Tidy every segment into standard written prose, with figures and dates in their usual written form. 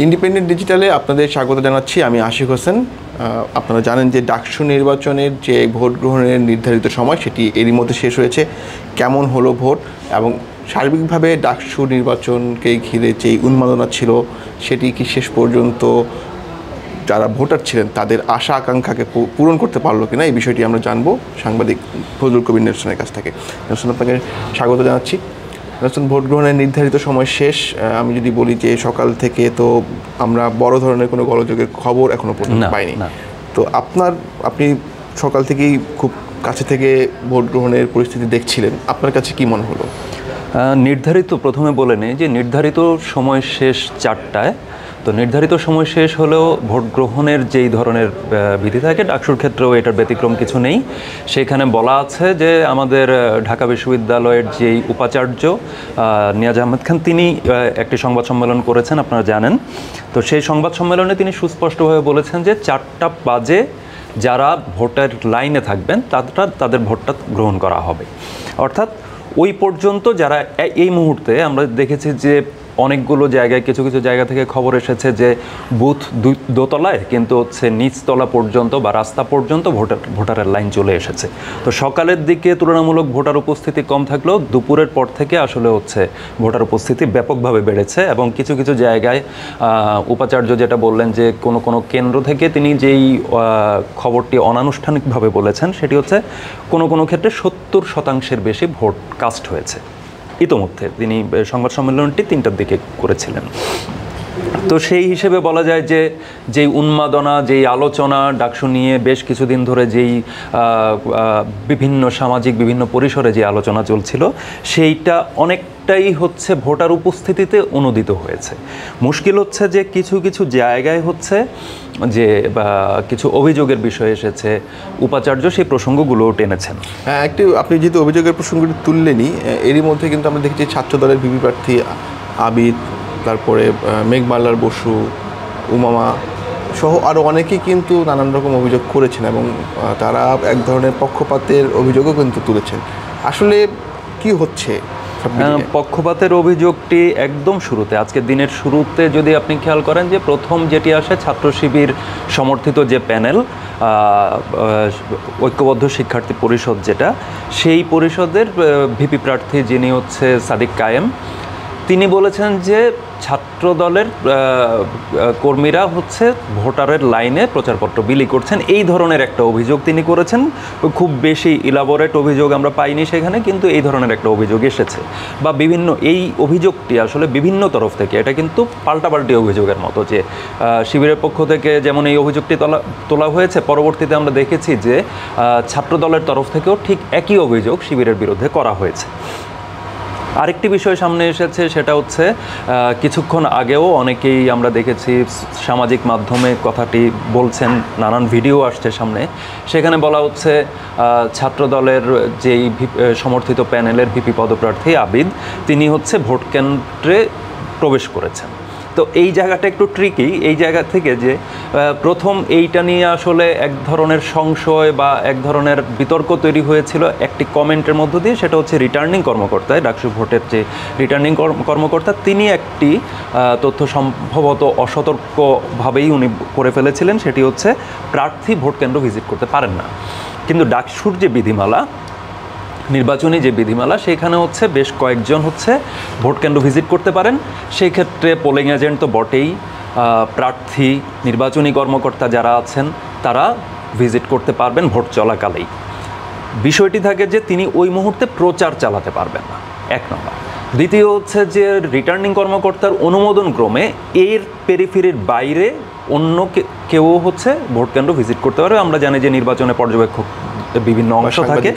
Independent ডিজিটালে আপনাদের স্বাগত জানাচ্ছি। আমি আশিক হোসেন। আপনারা জানেন যে ডাকসু নির্বাচনের যে ভোট গ্রহণের নির্ধারিত সময় সেটি এরই মধ্যে শেষ হয়েছে। কেমন হলো ভোট এবং সার্বিকভাবে ডাকসু নির্বাচনকে ঘিরে যেই উন্মাদনা ছিল সেটি কি শেষ পর্যন্ত যারা ভোটার ছিলেন তাদের আশা আকাঙ্ক্ষাকে পূরণ করতে পারলো কিনা, এই বিষয়টি আমরা জানবো সাংবাদিক ফজলুল কবির নেলসনের কাছ থেকে। নেলসন, আপনাকে স্বাগত জানাচ্ছি। নেলসন, ভোট গ্রহণের নির্ধারিত সময় শেষ। আমি যদি বলি যে সকাল থেকে তো আমরা বড় ধরনের কোনো গোলযোগের খবর এখনো পর্যন্ত পাইনি। তো আপনি সকাল থেকেই খুব কাছে থেকে ভোট গ্রহণের পরিস্থিতি দেখছিলেন, আপনার কাছে কি মনে হলো? নির্ধারিত, প্রথমে বলে নেই যে নির্ধারিত সময় শেষ 4টায়। তো নির্ধারিত সময় শেষ হলেও ভোট গ্রহণের যেই ধরনের বিধি থাকে ডাকসুর ক্ষেত্রেও এটার ব্যতিক্রম কিছু নেই। সেখানে বলা আছে যে আমাদের ঢাকা বিশ্ববিদ্যালয়ের যেই উপাচার্য নিয়াজ আহমেদ খান, তিনি একটি সংবাদ সম্মেলন করেছেন, আপনারা জানেন। তো সেই সংবাদ সম্মেলনে তিনি সুস্পষ্টভাবে বলেছেন যে 4টা বাজে যারা ভোটের লাইনে থাকবেন তাদের ভোটটা গ্রহণ করা হবে। অর্থাৎ ওই পর্যন্ত যারা, এই মুহূর্তে আমরা দেখেছি যে অনেকগুলো জায়গায় কিছু কিছু জায়গা থেকে খবর এসেছে যে বুথ দোতলায় কিন্তু হচ্ছে নিচতলা পর্যন্ত বা রাস্তা পর্যন্ত ভোটারের লাইন চলে এসেছে। তো সকালের দিকে তুলনামূলক ভোটার উপস্থিতি কম থাকলেও দুপুরের পর থেকে আসলে হচ্ছে ভোটার উপস্থিতি ব্যাপকভাবে বেড়েছে এবং কিছু কিছু জায়গায় উপাচার্য যেটা বললেন যে কোনো কোনো কেন্দ্র থেকে তিনি যেই খবরটি অনানুষ্ঠানিকভাবে বলেছেন সেটি হচ্ছে কোনো কোনো ক্ষেত্রে 70% বেশি ভোট কাস্ট হয়েছে। ইতোমধ্যে তিনি সংবাদ সম্মেলনটি 3টার দিকে করেছিলেন। তো সেই হিসেবে বলা যায় যে যেই উন্মাদনা, যেই আলোচনা ডাকসু নিয়ে বেশ কিছুদিন ধরে যেই বিভিন্ন সামাজিক বিভিন্ন পরিসরে যে আলোচনা চলছিল সেইটা অনেকটাই হচ্ছে ভোটার উপস্থিতিতে অনুদিত হয়েছে। মুশকিল হচ্ছে যে কিছু কিছু জায়গায় হচ্ছে যে কিছু অভিযোগের বিষয় এসেছে, উপাচার্য সেই প্রসঙ্গগুলোও টেনেছেন। হ্যাঁ, আপনি যেহেতু অভিযোগের প্রসঙ্গটি তুললেনই, এরই মধ্যে কিন্তু আমরা দেখেছি ছাত্র দলের ভিপি প্রার্থী আবিদ, তারপরে মেঘমাল্লার বসু, উমামা সহ আরও অনেকেই কিন্তু নানান রকম অভিযোগ করেছেন এবং তারা এক ধরনের পক্ষপাতের অভিযোগও কিন্তু তুলেছেন। আসলে কি হচ্ছে? পক্ষপাতের অভিযোগটি একদম শুরুতে, আজকের দিনের শুরুতে যদি আপনি খেয়াল করেন যে প্রথম যেটি আসে ছাত্র শিবির সমর্থিত যে প্যানেল ঐক্যবদ্ধ শিক্ষার্থী পরিষদ, যেটা সেই পরিষদের ভিপি প্রার্থী যিনি হচ্ছে সাদিক কায়েম, তিনি বলেছেন যে ছাত্র দলের কর্মীরা হচ্ছে ভোটারের লাইনে প্রচারপত্র বিলি করছেন, এই ধরনের একটা অভিযোগ তিনি করেছেন। খুব বেশি ইলাবোরেট অভিযোগ আমরা পাইনি সেখানে, কিন্তু এই ধরনের একটা অভিযোগ এসেছে বা বিভিন্ন এই অভিযোগটি আসলে বিভিন্ন তরফ থেকে, এটা কিন্তু পাল্টাপাল্টি অভিযোগের মতো, যে শিবিরের পক্ষ থেকে যেমন এই অভিযোগটি তোলা হয়েছে, পরবর্তীতে আমরা দেখেছি যে ছাত্র দলের তরফ থেকেও ঠিক একই অভিযোগ শিবিরের বিরুদ্ধে করা হয়েছে। আরেকটি বিষয় সামনে এসেছে, সেটা হচ্ছে কিছুক্ষণ আগেও অনেকেই আমরা দেখেছি সামাজিক মাধ্যমে কথাটি বলছেন, নানান ভিডিও আসছে সামনে, সেখানে বলা হচ্ছে ছাত্র দলের যেই সমর্থিত প্যানেলের ভিপি পদপ্রার্থী আবিদ, তিনি হচ্ছে ভোট কেন্দ্রে প্রবেশ করেছেন। তো এই জায়গাটা একটু ট্রিকি, এই জায়গা থেকে যে প্রথম এইটা নিয়ে আসলে এক ধরনের সংশয় বা এক ধরনের বিতর্ক তৈরি হয়েছিল একটি কমেন্টের মধ্য দিয়ে, সেটা হচ্ছে রিটার্নিং কর্মকর্তা, ডাকসু ভোটের যে রিটার্নিং কর্মকর্তা, তিনি একটি তথ্য সম্ভবত অসতর্কভাবেই উনি করে ফেলেছিলেন, সেটি হচ্ছে প্রার্থী ভোট কেন্দ্র ভিজিট করতে পারেন না। কিন্তু ডাকসুর যে বিধিমালা, নির্বাচনী যে বিধিমালা, সেখানে হচ্ছে বেশ কয়েকজন হচ্ছে ভোট কেন্দ্র ভিজিট করতে পারেন। সেই ক্ষেত্রে পোলিং এজেন্ট তো বটেই, প্রার্থী, নির্বাচনী কর্মকর্তা যারা আছেন তারা ভিজিট করতে পারবেন ভোট চলাকালেই। বিষয়টি থাকে যে তিনি ওই মুহূর্তে প্রচার চালাতে পারবেন না, 1 নম্বর। দ্বিতীয় হচ্ছে যে রিটার্নিং কর্মকর্তার অনুমোদন ক্রমে এর পেরিফেরির বাইরে অন্য কেউ হচ্ছে ভোট কেন্দ্র ভিজিট করতে পারবে। আমরা জানি যে নির্বাচনে পর্যবেক্ষক বিভিন্ন অংশ থাকে,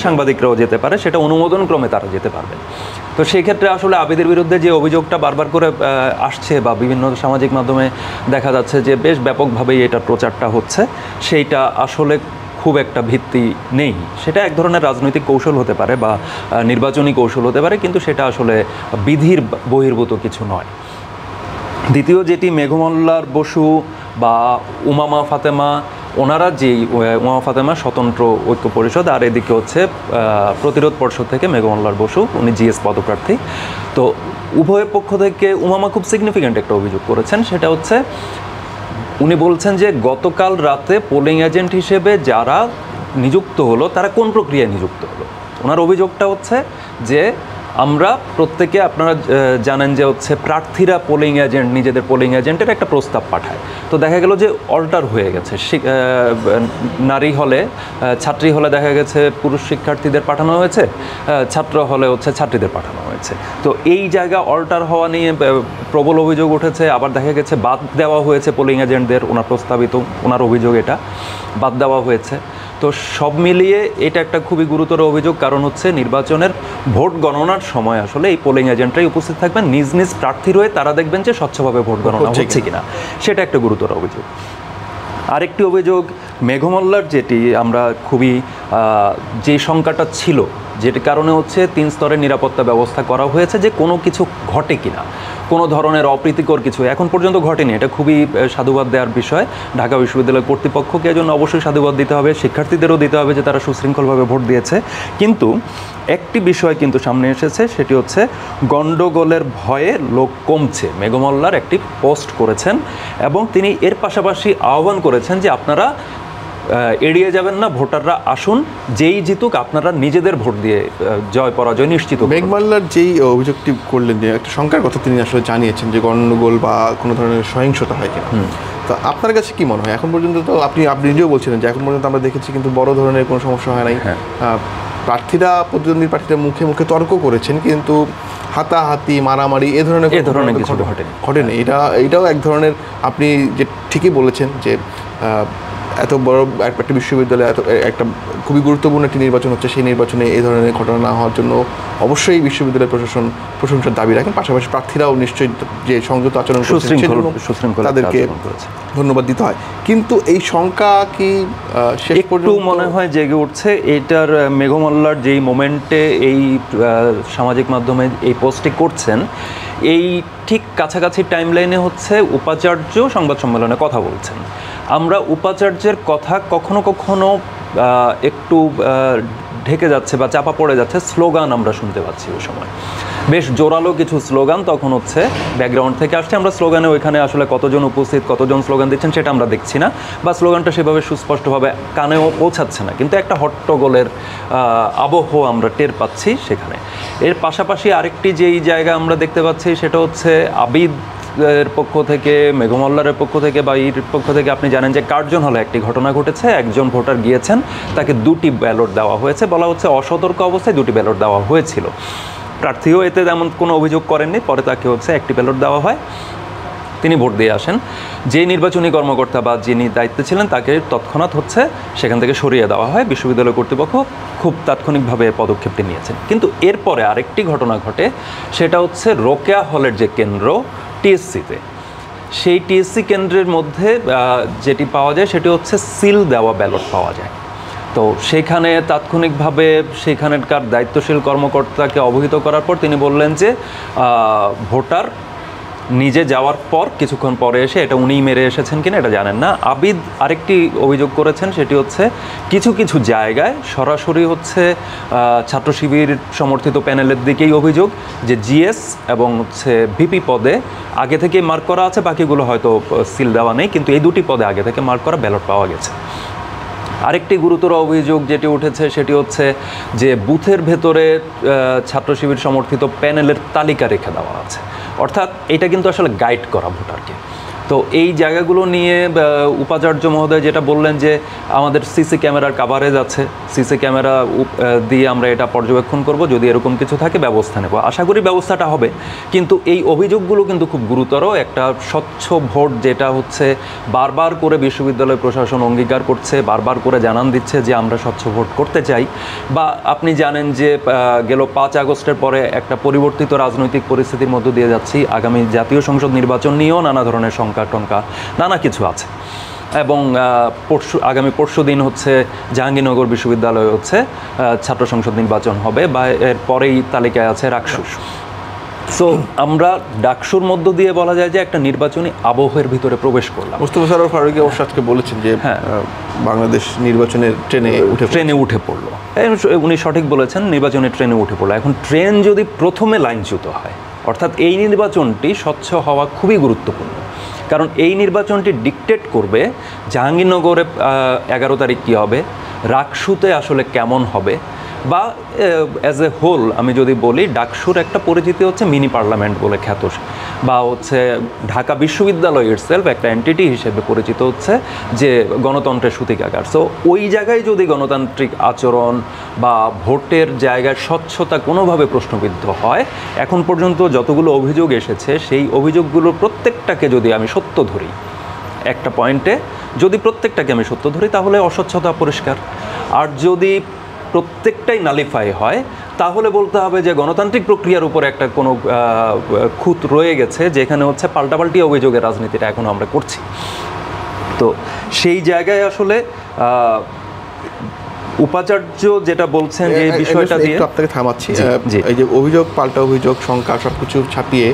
সাংবাদিকরাও যেতে পারে, সেটা অনুমোদন ক্রমে তারা যেতে পারবে। তো সেই ক্ষেত্রে আসলে আবিদের বিরুদ্ধে যে অভিযোগটা বারবার করে আসছে বা বিভিন্ন সামাজিক মাধ্যমে দেখা যাচ্ছে যে বেশ ব্যাপকভাবেই এটার প্রচারটা হচ্ছে, সেইটা আসলে খুব একটা ভিত্তি নেই। সেটা এক ধরনের রাজনৈতিক কৌশল হতে পারে বা নির্বাচনী কৌশল হতে পারে, কিন্তু সেটা আসলে বিধির বহির্ভূত কিছু নয়। দ্বিতীয় যেটি, মেঘমাল্লার বসু বা উমামা ফাতেমা ওনারা যেই উমা ফাতেমা স্বতন্ত্র ঐক্য পরিষদ, আর এদিকে হচ্ছে প্রতিরোধ পর্ষদ থেকে মেঘমল্লার বসু, উনি জিএস পদপ্রার্থী। তো উভয় পক্ষ থেকে উমামা খুব সিগনিফিক্যান্ট একটা অভিযোগ করেছেন, সেটা হচ্ছে উনি বলছেন যে গতকাল রাতে পোলিং এজেন্ট হিসেবে যারা নিযুক্ত হলো তারা কোন প্রক্রিয়ায় নিযুক্ত হলো। ওনার অভিযোগটা হচ্ছে যে আমরা প্রত্যেকে, আপনারা জানেন যে হচ্ছে প্রার্থীরা পোলিং এজেন্ট, নিজেদের পোলিং এজেন্টের একটা প্রস্তাব পাঠায়। তো দেখা গেল যে অল্টার হয়ে গেছে, নারী হলে ছাত্রী হলে দেখা গেছে পুরুষ শিক্ষার্থীদের পাঠানো হয়েছে, ছাত্র হলে হচ্ছে ছাত্রীদের পাঠানো হয়েছে। তো এই জায়গা অল্টার হওয়া নিয়ে প্রবল অভিযোগ উঠেছে। আবার দেখা গেছে বাদ দেওয়া হয়েছে পোলিং এজেন্টদের, ওনার প্রস্তাবিত, ওনার অভিযোগ এটা বাদ দেওয়া হয়েছে। তো সব মিলিয়ে এটা একটা খুবই গুরুতর অভিযোগ, কারণ হচ্ছে নির্বাচনের ভোট গণনার সময় আসলে এই পোলিং এজেন্টরাই উপস্থিত থাকবেন, নিজ নিজ প্রার্থীর হয়ে তারা দেখবেন যে স্বচ্ছভাবে ভোট গণনা হচ্ছে কিনা, সেটা একটা গুরুতর অভিযোগ। আরেকটি অভিযোগ মেঘমল্লার, যেটি আমরা খুবই যে শঙ্কাটা ছিল, যেটি কারণে হচ্ছে 3 স্তরের নিরাপত্তা ব্যবস্থা করা হয়েছে, যে কোনো কিছু ঘটে কিনা, কোনো ধরনের অপ্রীতিকর কিছু এখন পর্যন্ত ঘটেনি। এটা খুবই সাধুবাদ দেওয়ার বিষয়। ঢাকা বিশ্ববিদ্যালয় কর্তৃপক্ষকে এজন্য অবশ্যই সাধুবাদ দিতে হবে, শিক্ষার্থীদেরও দিতে হবে যে তারা সুশৃঙ্খলভাবে ভোট দিয়েছে। কিন্তু একটি বিষয় কিন্তু সামনে এসেছে, সেটি হচ্ছে গণ্ডগোলের ভয়ে লোক কমছে। মেঘমল্লার একটি পোস্ট করেছেন এবং তিনি এর পাশাপাশি আহ্বান করেছেন যে আপনারা এড়িয়ে যাবেন না, ভোটাররা আসুন, যেই জিতুক আপনারা নিজেদের ভোট দিয়ে জয় পরাজয় নিশ্চিত। মেঘমাল্লার যেই অভিযোগটি করলেন, যে একটা শঙ্কার কথা তিনি আসলে জানিয়েছেন যে গণ্ডগোল বা কোনো ধরনের সহিংসতা হয় কিনা, তো আপনার কাছে কি মনে হয়? এখন পর্যন্ত তো আপনি নিজেও বলছিলেন যে এখন পর্যন্ত আমরা দেখেছি কিন্তু বড় ধরনের কোনো সমস্যা হয় নাই। প্রার্থীরা, প্রতিদ্বন্দ্বী প্রার্থীরা মুখে মুখে তর্ক করেছেন, কিন্তু হাতাহাতি, মারামারি এ ধরনের কিছু ঘটেনি। এটাও এক ধরনের, আপনি যে ঠিকই বলেছেন যে এত বড় একটা বিশ্ববিদ্যালয়ে এত একটা খুবই গুরুত্বপূর্ণ একটি নির্বাচন হচ্ছে, সেই নির্বাচনে এই ধরনের ঘটনা না হওয়ার জন্য অবশ্যই বিশ্ববিদ্যালয় প্রশাসন প্রশংসার দাবি রাখেন। পাশাপাশি প্রার্থীরাও নিশ্চয়ই যে সংযত আচরণ করছেন তাদেরকে ধন্যবাদ দিতে হয়। কিন্তু এই শঙ্কা কি শেষ পর্যন্ত মনে হয় জেগে উঠছে? এটার মেঘমল্লার যেই মোমেন্টে এই সামাজিক মাধ্যমে এই পোস্টটি করছেন, এই ঠিক কাছাকাছি টাইমলাইনে হচ্ছে উপাচার্য সংবাদ সম্মেলনে কথা বলছেন। আমরা উপাচার্যের কথা কখনো কখনো একটু ঢেকে যাচ্ছে বা চাপা পড়ে যাচ্ছে, স্লোগান আমরা শুনতে পাচ্ছি ওই সময়, বেশ জোরালো কিছু স্লোগান তখন হচ্ছে ব্যাকগ্রাউন্ড থেকে আসছে। আমরা স্লোগানে ওইখানে আসলে কতজন উপস্থিত, কতজন স্লোগান দিচ্ছেন সেটা আমরা দেখছি না, বা স্লোগানটা সেভাবে সুস্পষ্টভাবে কানেও পৌঁছাচ্ছে না, কিন্তু একটা হট্টগোলের আবহ আমরা টের পাচ্ছি সেখানে। এর পাশাপাশি আরেকটি যেই জায়গা আমরা দেখতে পাচ্ছি সেটা হচ্ছে আবিদ এর পক্ষ থেকে, মেঘমল্লারের পক্ষ থেকে বা এর পক্ষ থেকে আপনি জানেন যে কার্জন হলে একটি ঘটনা ঘটেছে, একজন ভোটার গিয়েছেন, তাকে 2টি ব্যালট দেওয়া হয়েছে, বলা হচ্ছে অসতর্ক অবস্থায় 2টি ব্যালট দেওয়া হয়েছিল। প্রার্থীও এতে তেমন কোনো অভিযোগ করেননি, পরে তাকে হচ্ছে 1টি ব্যালট দেওয়া হয়, তিনি ভোট দিয়ে আসেন। যে নির্বাচনী কর্মকর্তা বা যিনি দায়িত্বে ছিলেন তাকে তৎক্ষণাৎ হচ্ছে সেখান থেকে সরিয়ে দেওয়া হয়। বিশ্ববিদ্যালয় কর্তৃপক্ষ খুব তাৎক্ষণিকভাবে পদক্ষেপটি নিয়েছেন। কিন্তু এরপরে আরেকটি ঘটনা ঘটে, সেটা হচ্ছে রোকেয়া হলের যে কেন্দ্র টিএসসিতে, সেই টিএসসি কেন্দ্রের মধ্যে যেটি পাওয়া যায় সেটি হচ্ছে সিল দেওয়া ব্যালট পাওয়া যায়। তো সেখানে তাৎক্ষণিকভাবে সেখানকার দায়িত্বশীল কর্মকর্তাকে অবহিত করার পর তিনি বললেন যে ভোটার নিজে যাওয়ার পর কিছুক্ষণ পরে এসে এটা উনিই মেরে এসেছেন কিনা এটা জানেন না। আবিদ আরেকটি অভিযোগ করেছেন, সেটি হচ্ছে কিছু কিছু জায়গায় সরাসরি হচ্ছে ছাত্র শিবির সমর্থিত প্যানেলের দিকেই অভিযোগ যে জিএস এবং হচ্ছে ভিপি পদে আগে থেকে মার্ক করা আছে, বাকিগুলো হয়তো সিল দেওয়া নেই, কিন্তু এই 2টি পদে আগে থেকে মার্ক করা ব্যালট পাওয়া গেছে। আরেকটি গুরুতর অভিযোগ যেটি উঠেছে সেটি হচ্ছে যে বুথের ভেতরে ছাত্র শিবির সমর্থিত প্যানেলের তালিকা রেখে দেওয়া আছে, অর্থাৎ এটা কিন্তু আসলে গাইড করা ভোটারকে। তো এই জায়গাগুলো নিয়ে উপাচার্য মহোদয় যেটা বললেন যে আমাদের সিসি ক্যামেরার কাভারেজ আছে, সিসি ক্যামেরা দিয়ে আমরা এটা পর্যবেক্ষণ করব, যদি এরকম কিছু থাকে ব্যবস্থা নেব। আশা করি ব্যবস্থাটা হবে, কিন্তু এই অভিযোগগুলো কিন্তু খুব গুরুতর। একটা স্বচ্ছ ভোট যেটা হচ্ছে বারবার করে বিশ্ববিদ্যালয় প্রশাসন অঙ্গীকার করছে, বারবার করে জানান দিচ্ছে যে আমরা স্বচ্ছ ভোট করতে চাই। বা আপনি জানেন যে গেল 5 আগস্টের পরে একটা পরিবর্তিত রাজনৈতিক পরিস্থিতির মধ্য দিয়ে যাচ্ছি, আগামী জাতীয় সংসদ নির্বাচন নিয়েও নানা ধরনের টঙ্কা নানা কিছু আছে, এবং আগামী পরশু দিন হচ্ছে জাহাঙ্গীরনগর বিশ্ববিদ্যালয়ে হচ্ছে ছাত্র সংসদ নির্বাচন হবে, বা এর পরেই তালিকায় আছে রাকসুস। সো আমরা ডাকসুর মধ্য দিয়ে বলা যায় যে একটা নির্বাচনী আবহের ভিতরে প্রবেশ করলাম। মোস্তফা সরোয়ার ফারুকী অবশ্য আজকে বলেছেন যে বাংলাদেশ নির্বাচনের ট্রেনে উঠে পড়লো। উনি সঠিক বলেছেন, নির্বাচনের ট্রেনে উঠে পড়লো। এখন ট্রেন যদি প্রথমে লাইনচ্যুত হয়, অর্থাৎ এই নির্বাচনটি স্বচ্ছ হওয়া খুবই গুরুত্বপূর্ণ, কারণ এই নির্বাচনটি ডিকটেট করবে জাহাঙ্গীরনগরে 11 তারিখ কী হবে, রাকসুতে আসলে কেমন হবে, বা অ্যাজ এ হোল আমি যদি বলি ডাকসুর একটা পরিচিতি হচ্ছে মিনি পার্লামেন্ট বলে খ্যাত, বা হচ্ছে ঢাকা বিশ্ববিদ্যালয় ইটসেলফ একটা এন্টিটি হিসেবে পরিচিত হচ্ছে যে গণতন্ত্রের সূতিকাগার। সো ওই জায়গায় যদি গণতান্ত্রিক আচরণ বা ভোটের জায়গায় স্বচ্ছতা কোনোভাবে প্রশ্নবিদ্ধ হয়, এখন পর্যন্ত যতগুলো অভিযোগ এসেছে সেই অভিযোগগুলোর প্রত্যেকটাকে যদি আমি সত্য ধরি, একটা পয়েন্টে যদি প্রত্যেকটাকে আমি সত্য ধরি, তাহলে অস্বচ্ছতা পরিষ্কার। আর যদি প্রত্যেকটাই নালিফাই হয়, তাহলে বলতে হবে যে গণতান্ত্রিক প্রক্রিয়ার উপর একটা কোনো খুঁত রয়ে গেছে, যেখানে হচ্ছে পাল্টাপাল্টি অভিযোগের রাজনীতিটা এখন আমরা করছি। তো সেই জায়গায় আসলে উপাচার্য যেটা বলছেন যে বিষয়টা দিয়ে আপনাকে থামাচ্ছি, এই যে অভিযোগ পাল্টা অভিযোগ শঙ্কা সবকিছু ছাপিয়ে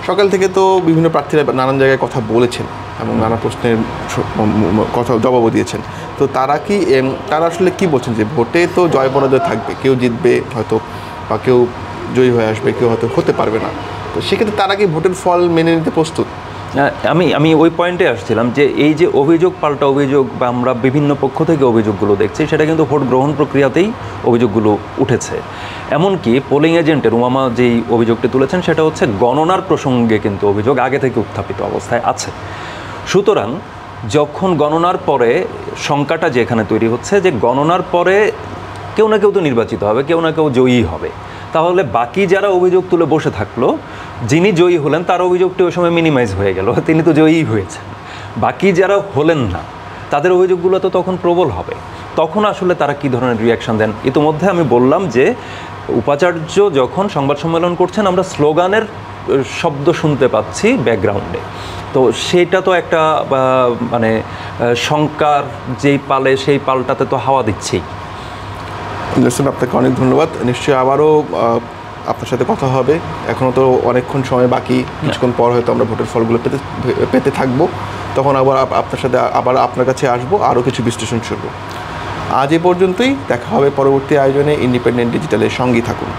সকাল থেকে তো বিভিন্ন প্রার্থীরা নানান জায়গায় কথা বলেছেন এবং নানা প্রশ্নের কথা জবাবও দিয়েছেন। তো তারা আসলে কি বলছেন যে ভোটে তো জয় পরাজয় থাকবে, কেউ জিতবে হয়তো বা কেউ জয়ী হয়ে আসবে, কেউ হয়তো হতে পারবে না। তো সেক্ষেত্রে তারা কি ভোটের ফল মেনে নিতে প্রস্তুত? আমি ওই পয়েন্টে আসছিলাম যে এই যে অভিযোগ পাল্টা অভিযোগ বা আমরা বিভিন্ন পক্ষ থেকে অভিযোগগুলো দেখছি, সেটা কিন্তু ভোট গ্রহণ প্রক্রিয়াতেই অভিযোগগুলো উঠেছে। এমনকি পোলিং এজেন্টের উমামা যেই অভিযোগটি তুলেছেন সেটা হচ্ছে গণনার প্রসঙ্গে কিন্তু অভিযোগ আগে থেকে উত্থাপিত অবস্থায় আছে। সুতরাং যখন গণনার পরে শঙ্কাটা যেখানে তৈরি হচ্ছে যে গণনার পরে কেউ না কেউ তো নির্বাচিত হবে, কেউ না কেউ জয়ী হবে, তাহলে বাকি যারা অভিযোগ তুলে বসে থাকলো, যিনি জয়ী হলেন তার অভিযোগটি ওই সময় মিনিমাইজ হয়ে গেল, তিনি তো জয়ী হয়েছেন। বাকি যারা হলেন না তাদের অভিযোগগুলো তো তখন প্রবল হবে। তখন আসলে তারা কী ধরনের রিয়াকশান দেন? ইতিমধ্যে আমি বললাম যে উপাচার্য যখন সংবাদ সম্মেলন করছেন, আমরা স্লোগানের শব্দ শুনতে পাচ্ছি ব্যাকগ্রাউন্ডে। তো সেটা তো একটা মানে শঙ্কার যেই পালে সেই পালটাতে তো হাওয়া দিচ্ছেই। আপনাকে অনেক ধন্যবাদ। নিশ্চয়ই আবারও আপনার সাথে কথা হবে। এখনও তো অনেকক্ষণ সময় বাকি, কিছুক্ষণ পর হয়তো আমরা ভোটের ফলগুলো পেতে থাকবো। তখন আবার আপনার সাথে আপনার কাছে আসবো, আরও কিছু বিশ্লেষণ শুনবো। আজ এ পর্যন্তই, দেখা হবে পরবর্তী আয়োজনে। ইন্ডিপেন্ডেন্ট ডিজিটালের সঙ্গেই থাকুন।